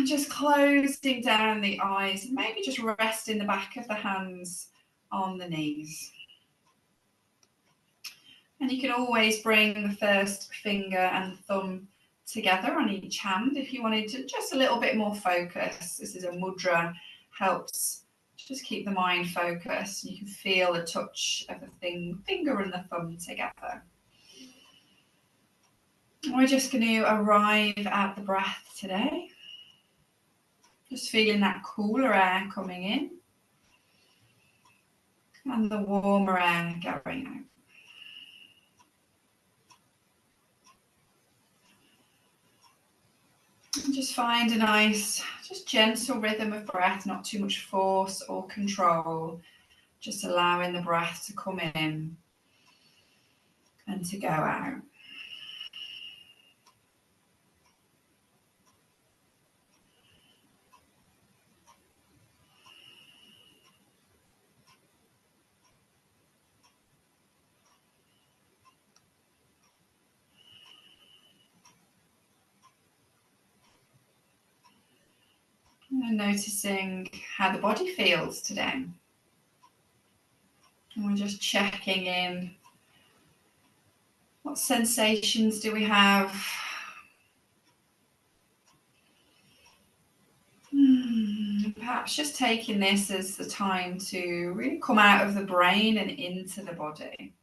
And just closing down the eyes, maybe just resting the back of the hands on the knees. And you can always bring the first finger and thumb together on each hand if you wanted to just a little bit more focus. This is a mudra, helps just keep the mind focused. You can feel the touch of the finger and the thumb together. We're just going to arrive at the breath today. Just feeling that cooler air coming in and the warmer air going out. And just find a nice, just gentle rhythm of breath, not too much force or control. Just allowing the breath to come in and to go out. And noticing how the body feels today. And we're just checking in. What sensations do we have? Perhaps just taking this as the time to really come out of the brain and into the body.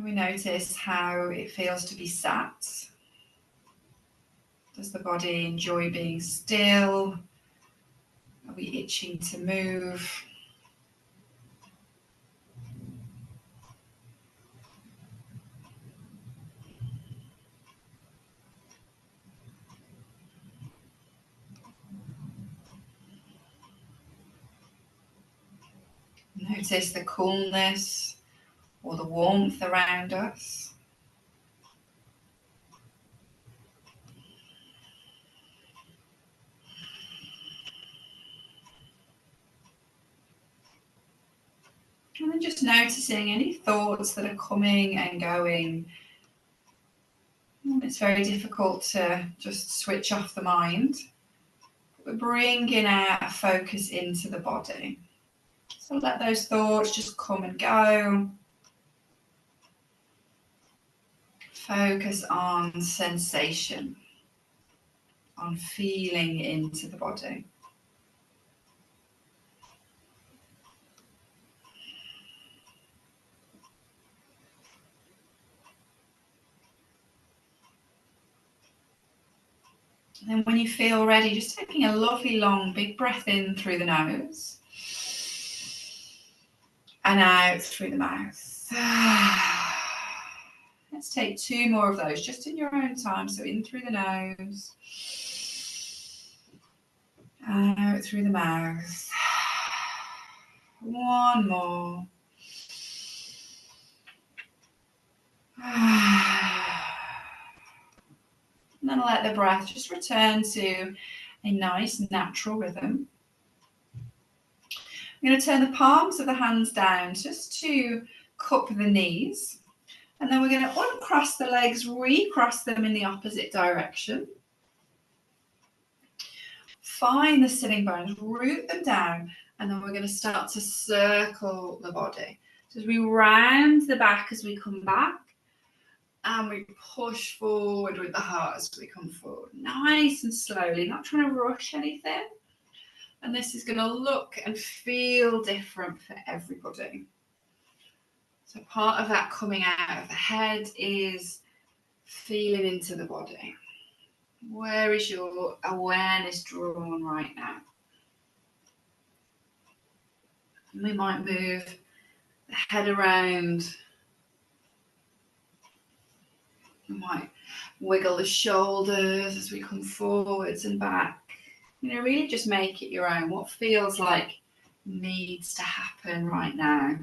We notice how it feels to be sat. Does the body enjoy being still? Are we itching to move? Notice the coolness or the warmth around us. And then just noticing any thoughts that are coming and going. It's very difficult to just switch off the mind. We're bringing our focus into the body. So let those thoughts just come and go. Focus on sensation, on feeling into the body. And then when you feel ready, just taking a lovely long big breath in through the nose and out through the mouth. Let's take 2 more of those just in your own time. So in through the nose, out through the mouth. 1 more. And then let the breath just return to a nice natural rhythm. I'm going to turn the palms of the hands down just to cup the knees. And then we're going to uncross the legs, recross them in the opposite direction. Find the sitting bones, root them down, and then we're going to start to circle the body. So as we round the back as we come back, and we push forward with the heart as we come forward. Nice and slowly, not trying to rush anything. And this is going to look and feel different for everybody. So part of that coming out of the head is feeling into the body. Where is your awareness drawn right now? And we might move the head around. We might wiggle the shoulders as we come forwards and back. Really just make it your own. What feels like needs to happen right now.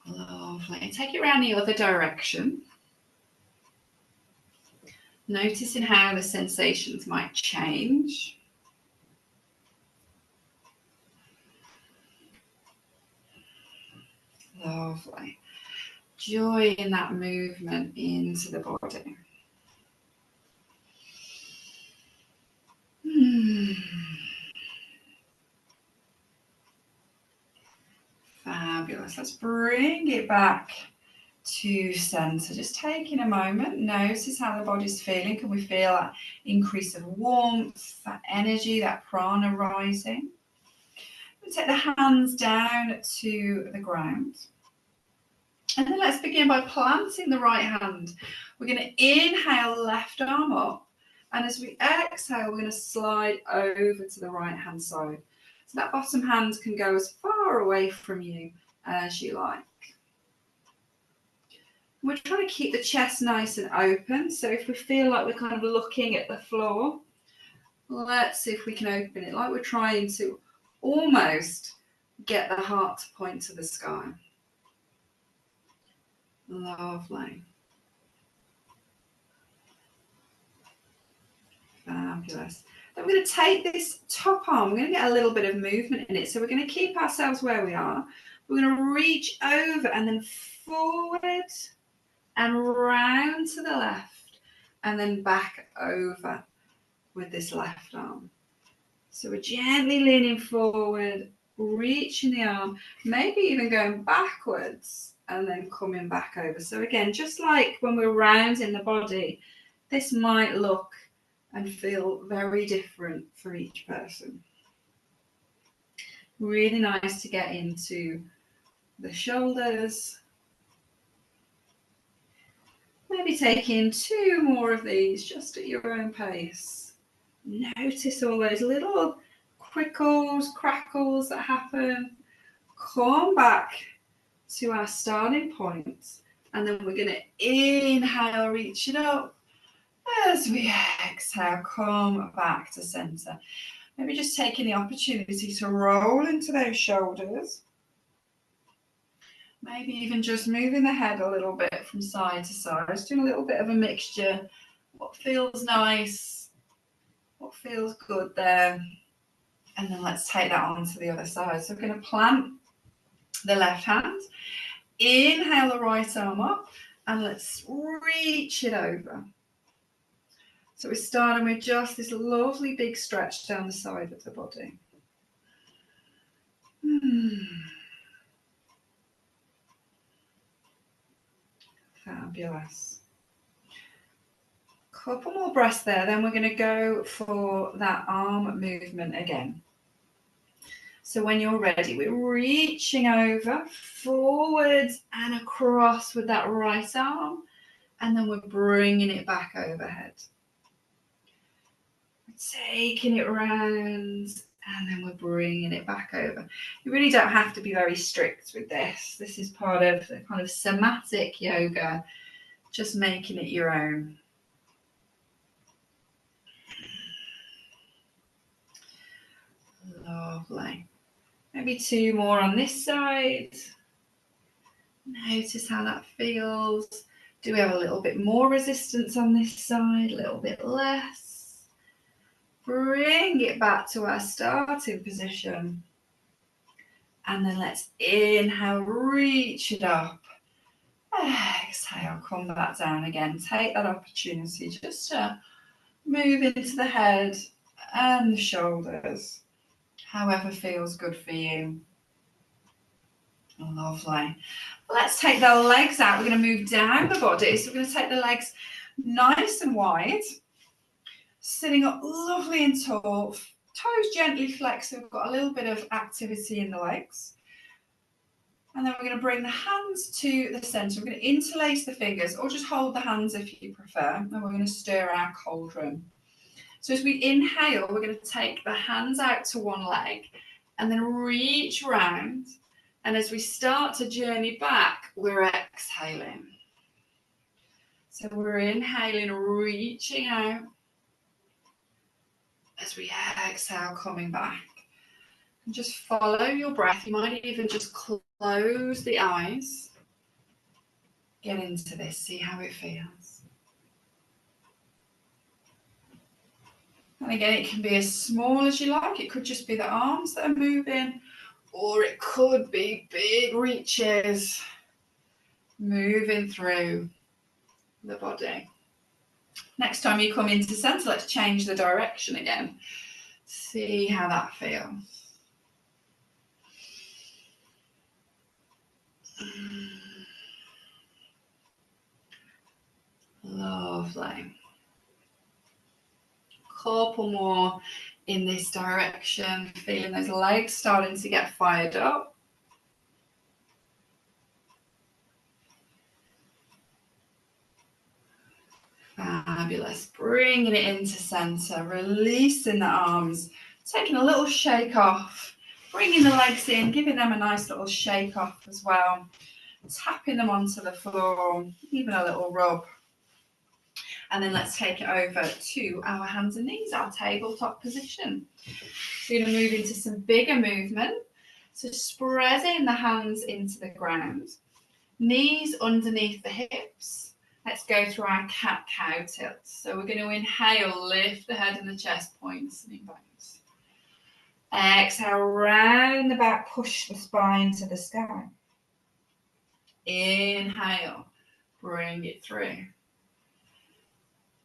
Lovely. Take it around the other direction. Noticing how the sensations might change. Lovely. Joy in that movement into the body. Fabulous. Let's bring it back to center. Just taking a moment. Notice how the body's feeling. Can we feel that increase of warmth, that energy, that prana rising? We'll take the hands down to the ground. And then let's begin by planting the right hand. We're going to inhale, left arm up. And as we exhale, we're going to slide over to the right hand side. So that bottom hand can go as far away from you as you like. We're trying to keep the chest nice and open. So if we feel like we're kind of looking at the floor, let's see if we can open it like we're trying to almost get the heart to point to the sky. Lovely. Fabulous. Then we're going to take this top arm, we're going to get a little bit of movement in it. So we're going to keep ourselves where we are. We're going to reach over and then forward and round to the left and then back over with this left arm. So we're gently leaning forward, reaching the arm, maybe even going backwards and then coming back over. So again, just like when we're rounding the body, this might look and feel very different for each person. Really nice to get into the shoulders. Maybe taking 2 more of these just at your own pace. Notice all those little crickles, crackles that happen. Come back to our starting point. And then we're going to inhale, reach it up. As we exhale, come back to center. Maybe just taking the opportunity to roll into those shoulders. Maybe even just moving the head a little bit from side to side. Just doing a little bit of a mixture. What feels nice, what feels good there. And then let's take that on to the other side. So we're going to plant the left hand. Inhale the right arm up and let's reach it over. So we're starting with just this lovely big stretch down the side of the body. Fabulous. Couple more breaths there, then we're going to go for that arm movement again. So when you're ready, we're reaching over, forwards and across with that right arm, and then we're bringing it back overhead. Taking it round and then we're bringing it back over. You really don't have to be very strict with this. This is part of the kind of somatic yoga, just making it your own. Lovely. Maybe 2 more on this side. Notice how that feels. Do we have a little bit more resistance on this side? A little bit less? Bring it back to our starting position. And then let's inhale, reach it up. Exhale, come back down again. Take that opportunity just to move into the head and the shoulders, however feels good for you. Lovely. Let's take the legs out. We're going to move down the body. So we're going to take the legs nice and wide. Sitting up lovely and tall, toes gently flexed, so we've got a little bit of activity in the legs. And then we're going to bring the hands to the center. We're going to interlace the fingers or just hold the hands if you prefer. And we're going to stir our cauldron. So as we inhale, we're going to take the hands out to one leg and then reach round. And as we start to journey back, we're exhaling. So we're inhaling, reaching out. As we exhale, coming back. And just follow your breath. You might even just close the eyes. Get into this, see how it feels. And again, it can be as small as you like. It could just be the arms that are moving, or it could be big reaches moving through the body. Next time you come into centre, let's change the direction again. See how that feels. Lovely. Couple more in this direction, feeling those legs starting to get fired up. Fabulous. Bringing it into centre, releasing the arms, taking a little shake off, bringing the legs in, giving them a nice little shake off as well, tapping them onto the floor, even a little rub. And then let's take it over to our hands and knees, our tabletop position. So you're going to move into some bigger movement. So spreading the hands into the ground, knees underneath the hips. Let's go through our cat-cow tilt. So we're going to inhale, lift the head and the chest, point sitting bones. Exhale, round the back, push the spine to the sky. Inhale, bring it through.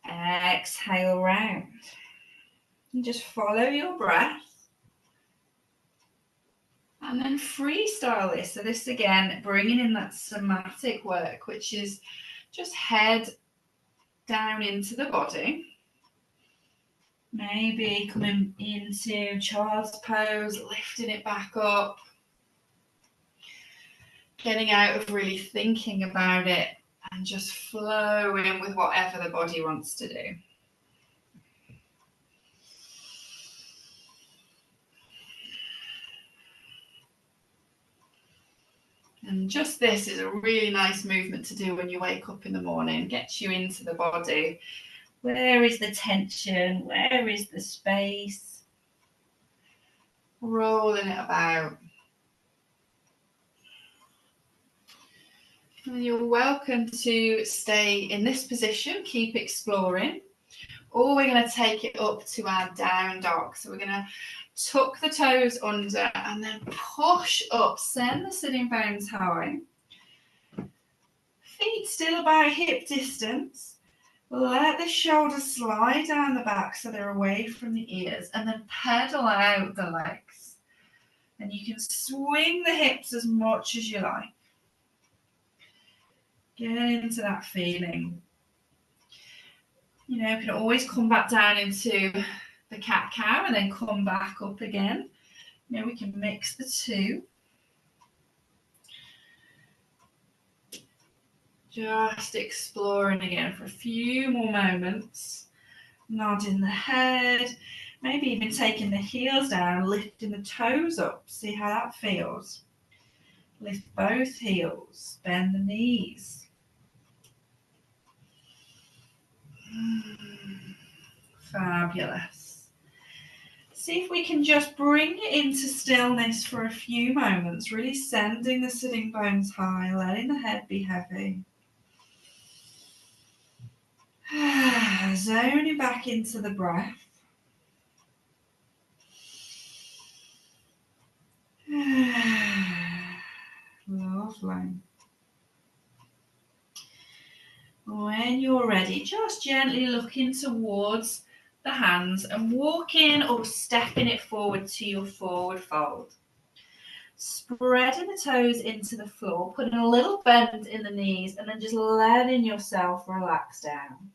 Exhale, round. And just follow your breath. And then freestyle this. So this again, bringing in that somatic work, which is just head down into the body. Maybe coming into child's pose, lifting it back up. Getting out of really thinking about it and just flowing with whatever the body wants to do. And just this is a really nice movement to do when you wake up in the morning. Gets you into the body. Where is the tension? Where is the space? Rolling it about. And you're welcome to stay in this position, keep exploring. Or we're going to take it up to our down dog. So we're going to tuck the toes under and then push up. Send the sitting bones high. Feet still about hip distance. Let the shoulders slide down the back so they're away from the ears. And then pedal out the legs. And you can swing the hips as much as you like. Get into that feeling. You know, you can always come back down into the cat-cow and then come back up again. You know, we can mix the two. Just exploring again for a few more moments. Nodding the head. Maybe even taking the heels down, lifting the toes up. See how that feels. Lift both heels. Bend the knees. Fabulous. See if we can just bring it into stillness for a few moments, really sending the sitting bones high, letting the head be heavy. Zoning back into the breath. Lovely. When you're ready, just gently looking towards the hands and walking or stepping it forward to your forward fold. Spreading the toes into the floor, putting a little bend in the knees and then just letting yourself relax down.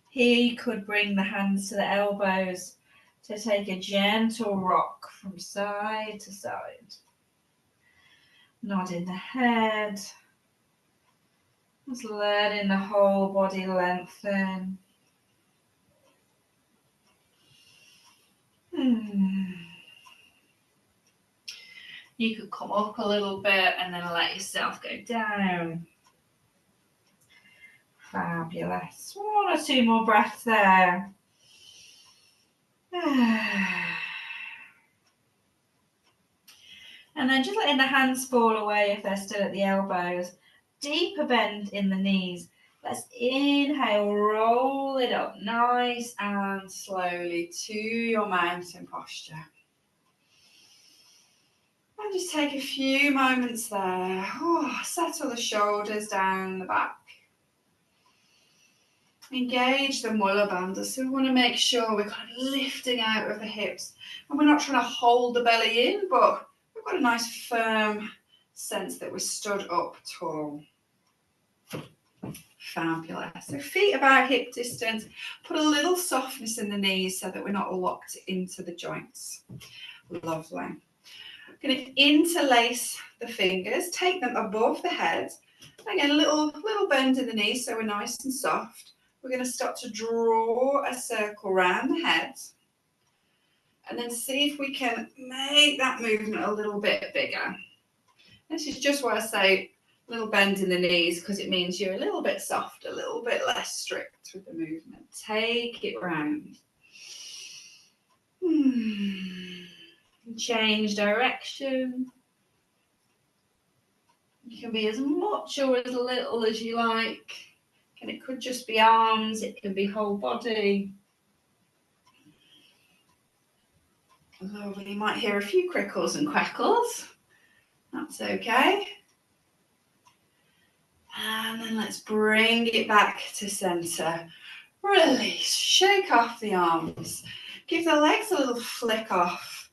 Here you could bring the hands to the elbows to take a gentle rock from side to side. Nodding the head. Just letting the whole body lengthen. You could come up a little bit and then let yourself go down. Fabulous. One or two more breaths there. And then just letting the hands fall away if they're still at the elbows. Deeper bend in the knees. Let's inhale, roll it up nice and slowly to your mountain posture. And just take a few moments there. Oh, settle the shoulders down the back. Engage the muller bandha. So we want to make sure we're kind of lifting out of the hips. And we're not trying to hold the belly in, but we've got a nice firm sense that we're stood up tall. Fabulous. So feet about hip distance. Put a little softness in the knees so that we're not locked into the joints. Lovely. Going to interlace the fingers. Take them above the head. Again, a little bend in the knees so we're nice and soft. We're going to start to draw a circle around the head. And then see if we can make that movement a little bit bigger. This is just why I say a little bend in the knees, because it means you're a little bit soft, a little bit less strict with the movement. Take it round. Change direction. You can be as much or as little as you like. And it could just be arms, it can be whole body. Lovely. You might hear a few crickles and crackles. That's okay. And then let's bring it back to center. Release, shake off the arms. Give the legs a little flick off.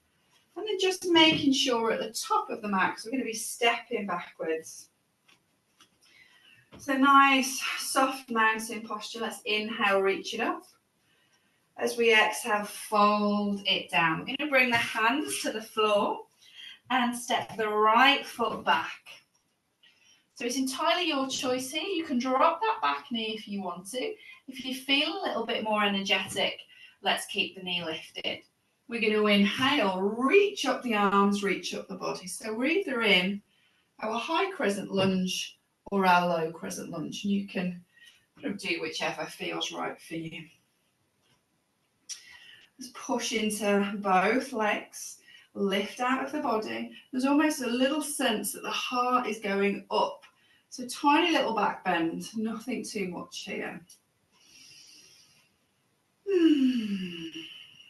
And then just making sure we're at the top of the mat, because we're going to be stepping backwards. So nice, soft mountain posture. Let's inhale, reach it up. As we exhale, fold it down. We're going to bring the hands to the floor and step the right foot back. So it's entirely your choice here. You can drop that back knee if you want to. If you feel a little bit more energetic, let's keep the knee lifted. We're going to inhale, reach up the arms, reach up the body. So we're either in our high crescent lunge or our low crescent lunge. You can do whichever feels right for you. Let's push into both legs, lift out of the body. There's almost a little sense that the heart is going up. So tiny little back bend, nothing too much here.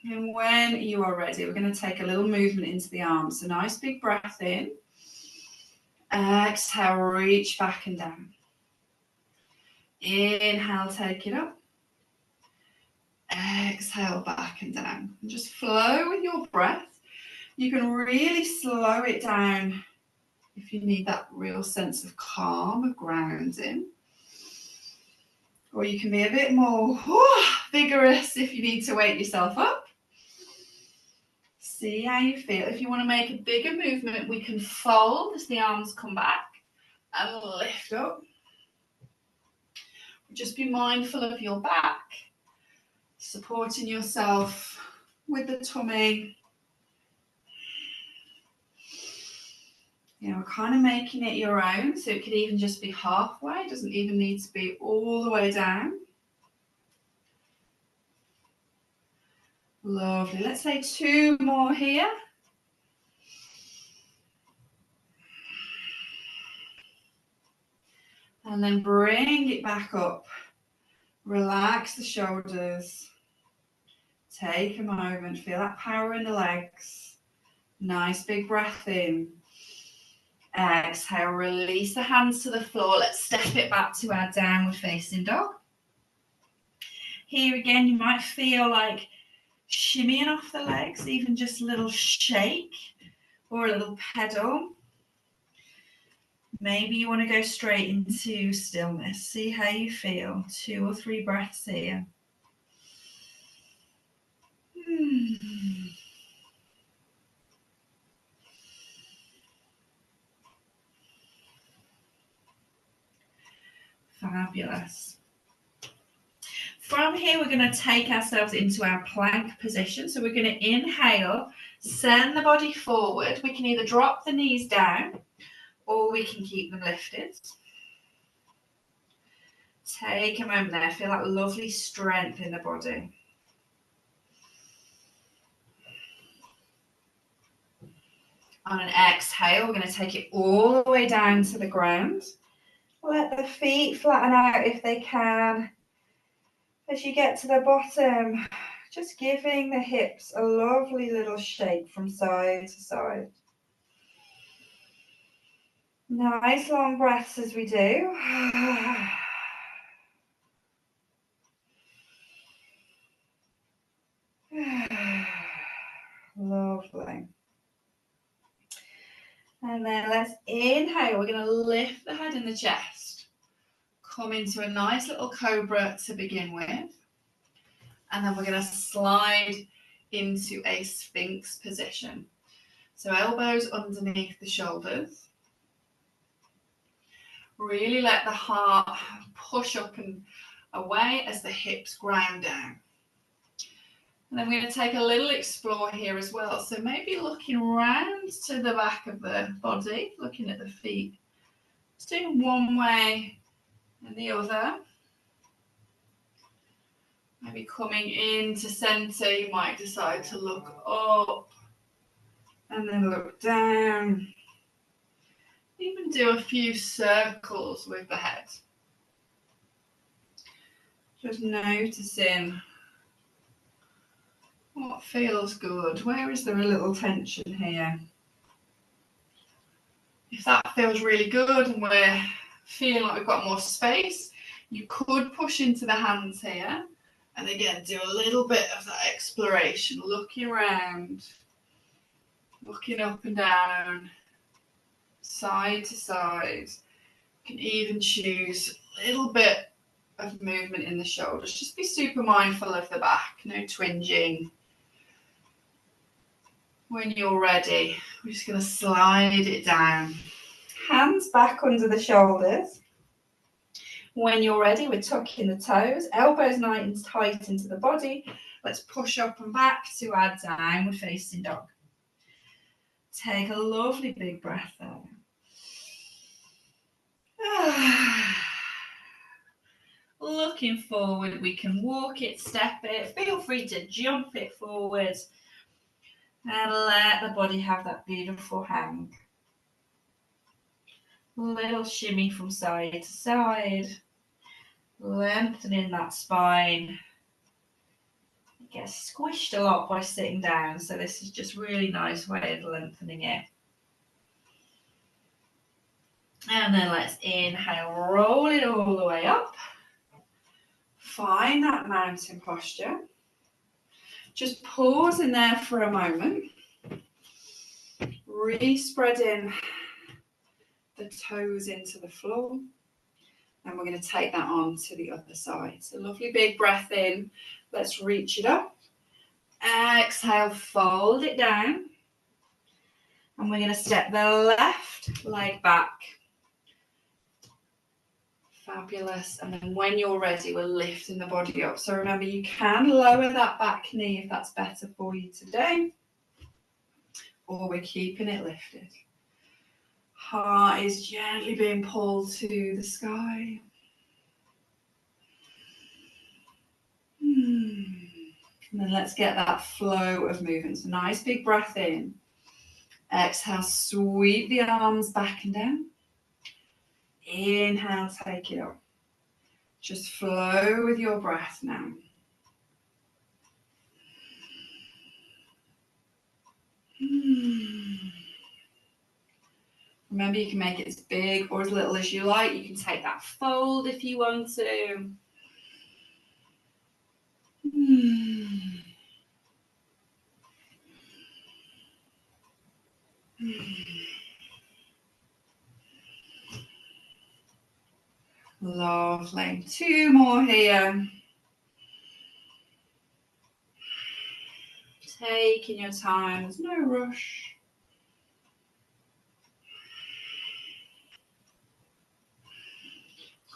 And when you are ready, we're going to take a little movement into the arms. So nice big breath in. Exhale, reach back and down. Inhale, take it up. Exhale, back and down. And just flow with your breath. You can really slow it down if you need that real sense of calm, of grounding. Or you can be a bit more vigorous if you need to wake yourself up. See how you feel. If you want to make a bigger movement, we can fold as the arms come back and lift up. Just be mindful of your back, supporting yourself with the tummy. You know, we're kind of making it your own, so it could even just be halfway. It doesn't even need to be all the way down. Lovely. Let's say 2 more here. And then bring it back up. Relax the shoulders. Take a moment. Feel that power in the legs. Nice big breath in. Exhale, release the hands to the floor. Let's step it back to our downward facing dog. Here again, you might feel like shimmying off the legs, even just a little shake or a little pedal. Maybe you want to go straight into stillness. See how you feel. 2 or 3 breaths here. Fabulous. From here, we're going to take ourselves into our plank position. So we're going to inhale, send the body forward. We can either drop the knees down or we can keep them lifted. Take a moment there. Feel that lovely strength in the body. On an exhale, we're going to take it all the way down to the ground. Let the feet flatten out if they can. As you get to the bottom, just giving the hips a lovely little shake from side to side. Nice long breaths as we do. Lovely. And then let's inhale. We're going to lift the head and the chest. Come into a nice little cobra to begin with. And then we're going to slide into a sphinx position. So elbows underneath the shoulders. Really let the heart push up and away as the hips ground down. And then we're going to take a little explore here as well. So maybe looking round to the back of the body, looking at the feet. Just doing one way and the other. Maybe coming into center, you might decide to look up and then look down. Even do a few circles with the head. Just noticing what feels good. Where is there a little tension here? If that feels really good and we're feeling like we've got more space, you could push into the hands here. And again, do a little bit of that exploration, looking around, looking up and down, side to side. You can even choose a little bit of movement in the shoulders. Just be super mindful of the back, no twinging. When you're ready, we're just going to slide it down. Hands back under the shoulders. When you're ready, we're tucking the toes, elbows nice and tight into the body. Let's push up and back to our downward facing dog. Take a lovely big breath there. Looking forward, we can walk it, step it, feel free to jump it forward and let the body have that beautiful hang. Little shimmy from side to side, lengthening that spine. It gets squished a lot by sitting down, so this is just really nice way of lengthening it. And then let's inhale, roll it all the way up. Find that mountain posture. Just pause in there for a moment. Really spreading the toes into the floor. And we're going to take that on to the other side. So lovely big breath in. Let's reach it up. Exhale, fold it down. And we're going to step the left leg back. Fabulous. And then when you're ready, we're lifting the body up. So remember, you can lower that back knee if that's better for you today. Or we're keeping it lifted. Heart is gently being pulled to the sky. And then let's get that flow of movement. So nice big breath in. Exhale, sweep the arms back and down. Inhale, take it up. Just flow with your breath now. Remember, you can make it as big or as little as you like. You can take that fold if you want to. Lovely. 2 more here. Taking your time, there's no rush.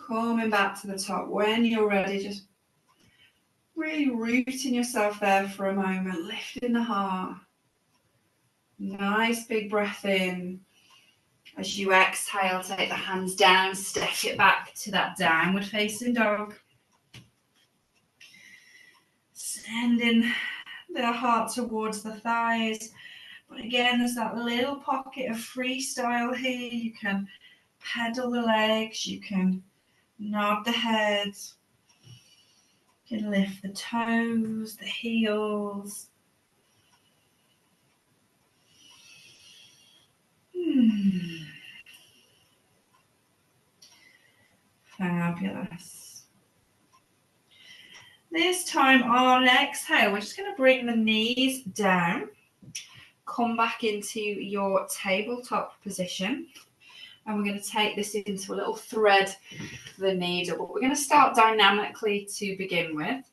Coming back to the top. When you're ready, just really rooting yourself there for a moment, lifting the heart. Nice big breath in. As you exhale, take the hands down, step it back to that downward facing dog. Sending the heart towards the thighs. But again, there's that little pocket of freestyle here. You can pedal the legs, you can nod the head, you can lift the toes, the heels. Fabulous. This time on exhale, we're just going to bring the knees down, come back into your tabletop position, and we're going to take this into a little thread the needle. But we're going to start dynamically to begin with.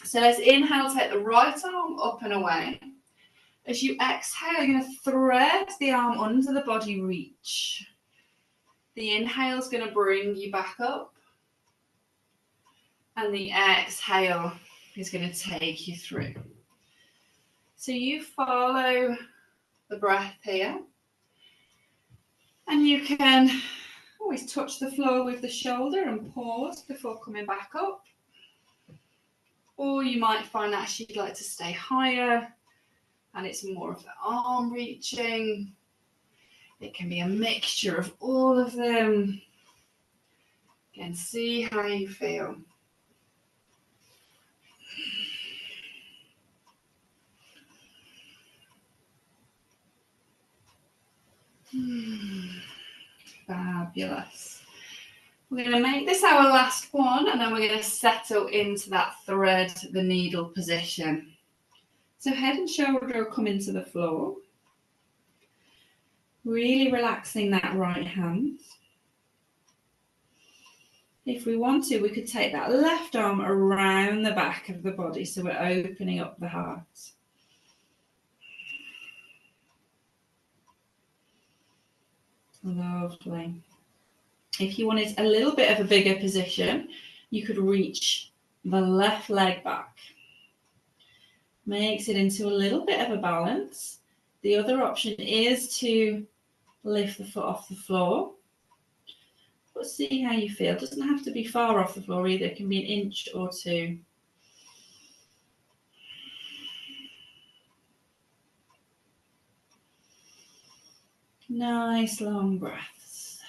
So let's inhale, take the right arm up and away. As you exhale, you're going to thread the arm under the body, reach. The inhale is going to bring you back up, and the exhale is going to take you through. So you follow the breath here, and you can always touch the floor with the shoulder and pause before coming back up. Or you might find actually you'd like to stay higher and it's more of the arm reaching. It can be a mixture of all of them. Again, see how you feel. Fabulous. We're going to make this our last one, and then we're going to settle into that thread the needle position. So head and shoulder are coming to the floor. Really relaxing that right hand. If we want to, we could take that left arm around the back of the body, so we're opening up the heart. Lovely. If you wanted a little bit of a bigger position, you could reach the left leg back. Makes it into a little bit of a balance. The other option is to lift the foot off the floor. But see how you feel. It doesn't have to be far off the floor either. It can be an inch or two. Nice long breaths.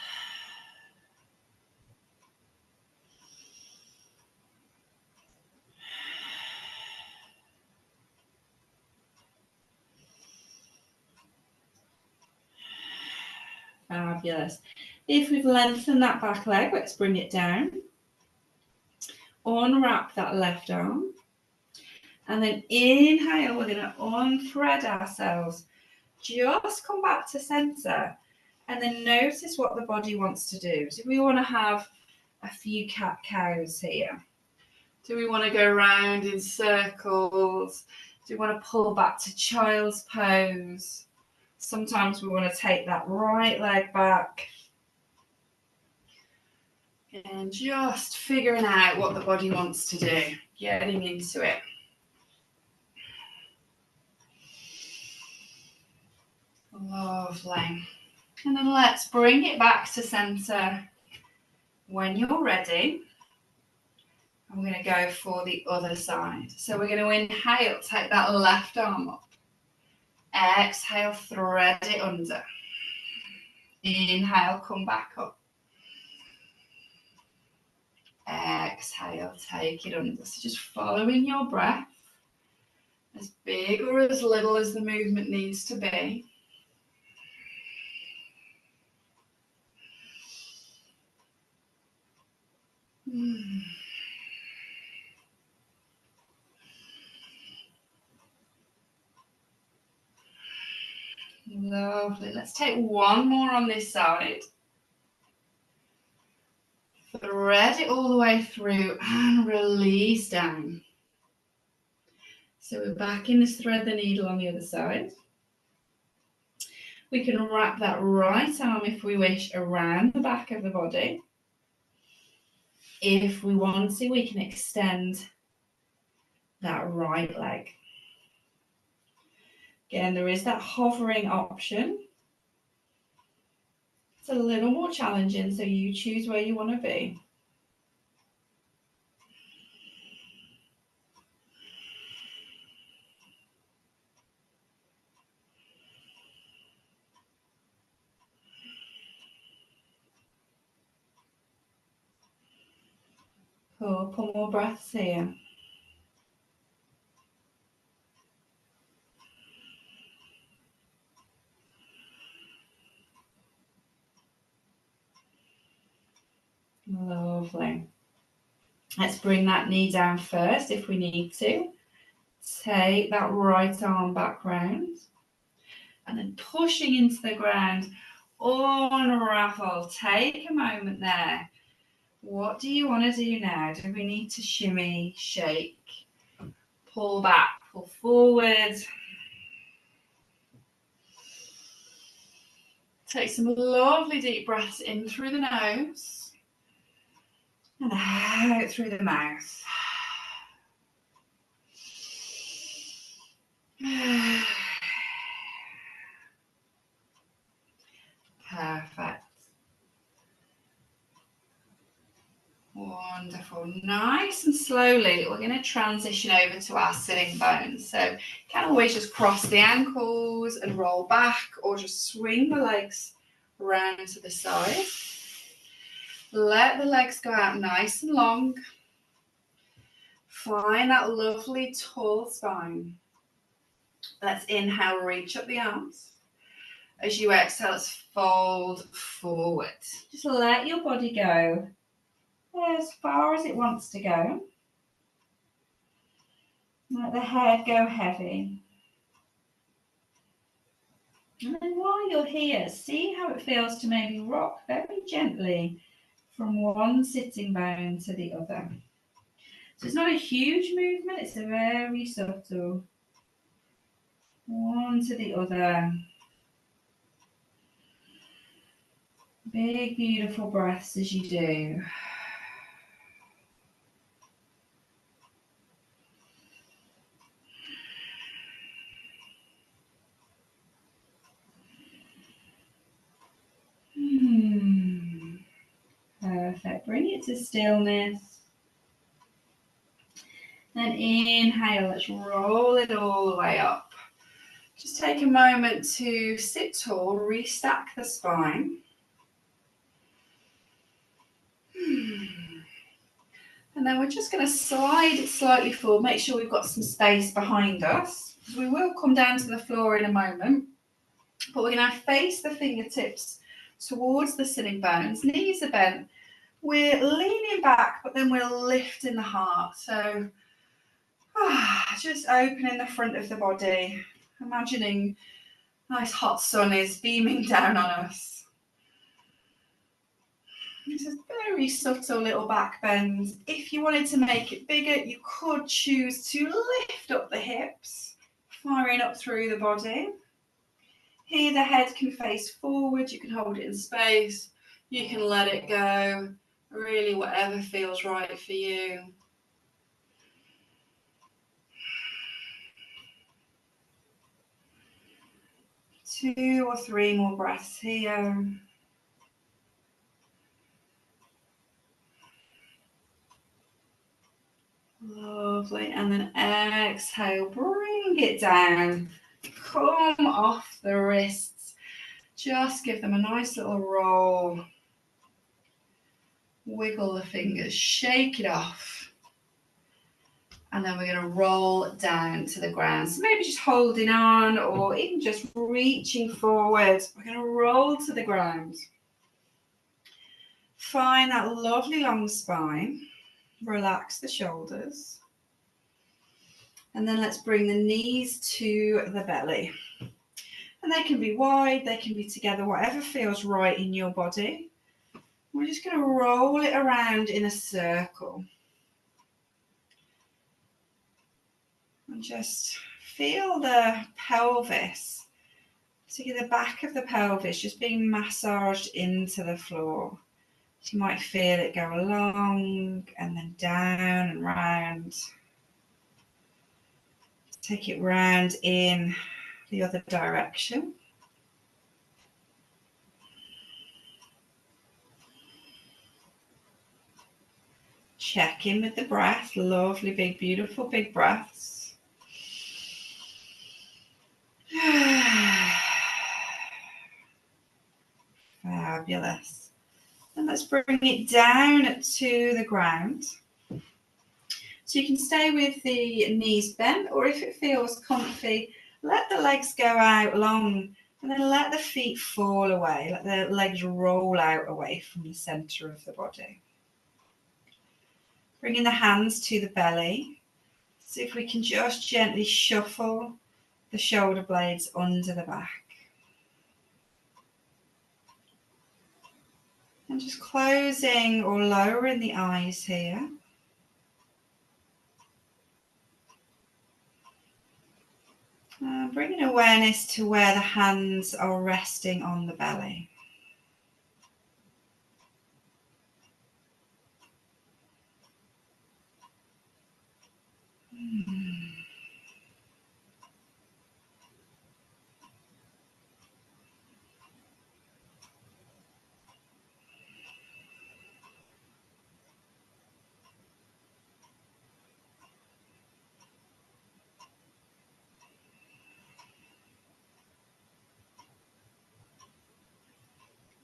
Fabulous. If we've lengthened that back leg, let's bring it down. Unwrap that left arm. And then inhale, we're going to unthread ourselves. Just come back to center. And then notice what the body wants to do. So we want to have a few cat-cows here. Do we want to go around in circles? Do we want to pull back to child's pose? Sometimes we want to take that right leg back. And just figuring out what the body wants to do, getting into it. Lovely. And then let's bring it back to center when you're ready. I'm going to go for the other side. So we're going to inhale, take that left arm up. Exhale, thread it under. Inhale, come back up. Exhale, take it under. So just following your breath, as big or as little as the movement needs to be. Lovely. Let's take one more on this side. Thread it all the way through and release down. So we're back in this thread the needle on the other side. We can wrap that right arm, if we wish, around the back of the body. If we want to, we can extend that right leg. Again, there is that hovering option. It's a little more challenging, so you choose where you want to be. Couple more breaths here. Lovely. Let's bring that knee down first if we need to. Take that right arm back round. And then pushing into the ground, unravel. Take a moment there. What do you want to do now? Do we need to shimmy, shake, pull back, pull forward? Take some lovely deep breaths in through the nose and out through the mouth. Perfect. Wonderful. Nice and slowly, we're going to transition over to our sitting bones. So you can always just cross the ankles and roll back, or just swing the legs around to the side. Let the legs go out nice and long. Find that lovely tall spine. Let's inhale, reach up the arms. As you exhale, let's fold forward. Just let your body go as far as it wants to go. Let the head go heavy. And then while you're here, see how it feels to maybe rock very gently from one sitting bone to the other. So it's not a huge movement, it's a very subtle. One to the other. Big, beautiful breaths as you do. Perfect. Bring it to stillness. Then inhale, let's roll it all the way up. Just take a moment to sit tall, restack the spine. And then we're just going to slide it slightly forward, make sure we've got some space behind us. We will come down to the floor in a moment, but we're going to face the fingertips towards the sitting bones, knees are bent. We're leaning back, but then we're lifting the heart. So just opening the front of the body, imagining nice hot sun is beaming down on us. It's a very subtle little back bend. If you wanted to make it bigger, you could choose to lift up the hips, firing up through the body. Here the head can face forward, you can hold it in space, you can let it go, really whatever feels right for you. Two or three more breaths here. Lovely. And then exhale, bring it down. Come off the wrists. Just give them a nice little roll. Wiggle the fingers, shake it off. And then we're going to roll down to the ground. So maybe just holding on or even just reaching forward. We're going to roll to the ground. Find that lovely long spine. Relax the shoulders. And then let's bring the knees to the belly. And they can be wide, they can be together, whatever feels right in your body. We're just going to roll it around in a circle. And just feel the pelvis, particularly the back of the pelvis, just being massaged into the floor. So you might feel it go along and then down and round. Take it round in the other direction. Check in with the breath. Lovely, big, beautiful, big breaths. Fabulous. And let's bring it down to the ground. So you can stay with the knees bent, or if it feels comfy, let the legs go out long and then let the feet fall away, let the legs roll out away from the center of the body. Bringing the hands to the belly. See if we can just gently shuffle the shoulder blades under the back. And just closing or lowering the eyes here. Bringing awareness to where the hands are resting on the belly.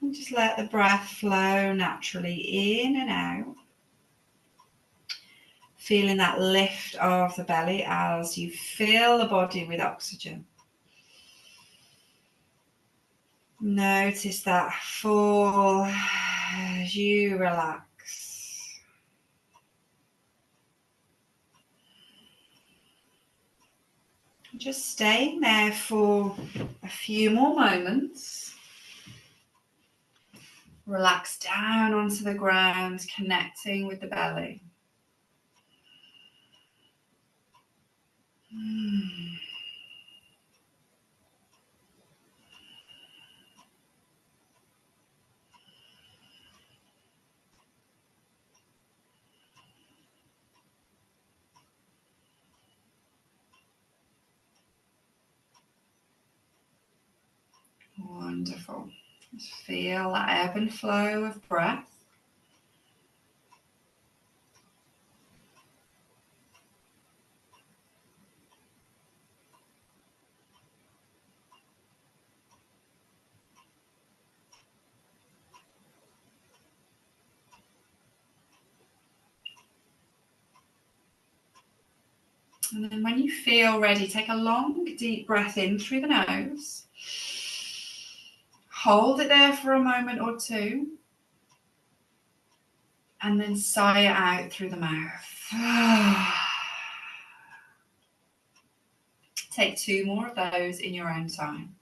And just let the breath flow naturally in and out. Feeling that lift of the belly as you fill the body with oxygen. Notice that fall as you relax. Just staying there for a few more moments. Relax down onto the ground, connecting with the belly. Wonderful. Just feel that ebb and flow of breath. And then when you feel ready, take a long, deep breath in through the nose. Hold it there for a moment or two. And then sigh it out through the mouth. Take 2 more of those in your own time.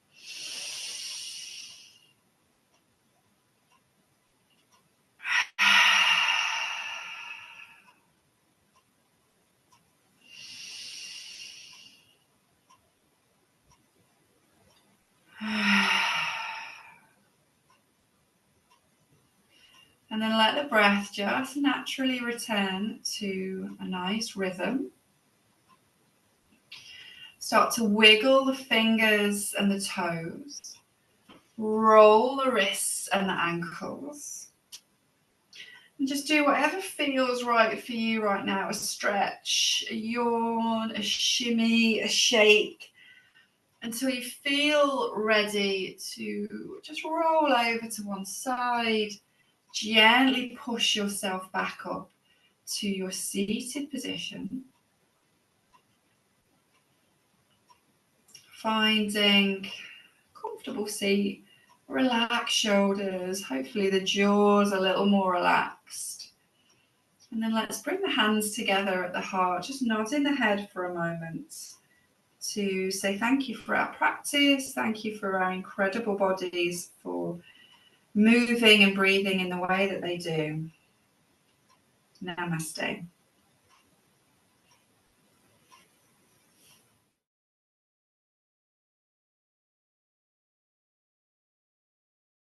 And then let the breath just naturally return to a nice rhythm. Start to wiggle the fingers and the toes. Roll the wrists and the ankles. And just do whatever feels right for you right now. A stretch, a yawn, a shimmy, a shake. Until you feel ready to just roll over to one side. Gently push yourself back up to your seated position. Finding a comfortable seat, relax shoulders, hopefully the jaws a little more relaxed. And then let's bring the hands together at the heart, just nodding the head for a moment to say thank you for our practice, thank you for our incredible bodies for moving and breathing in the way that they do. Namaste.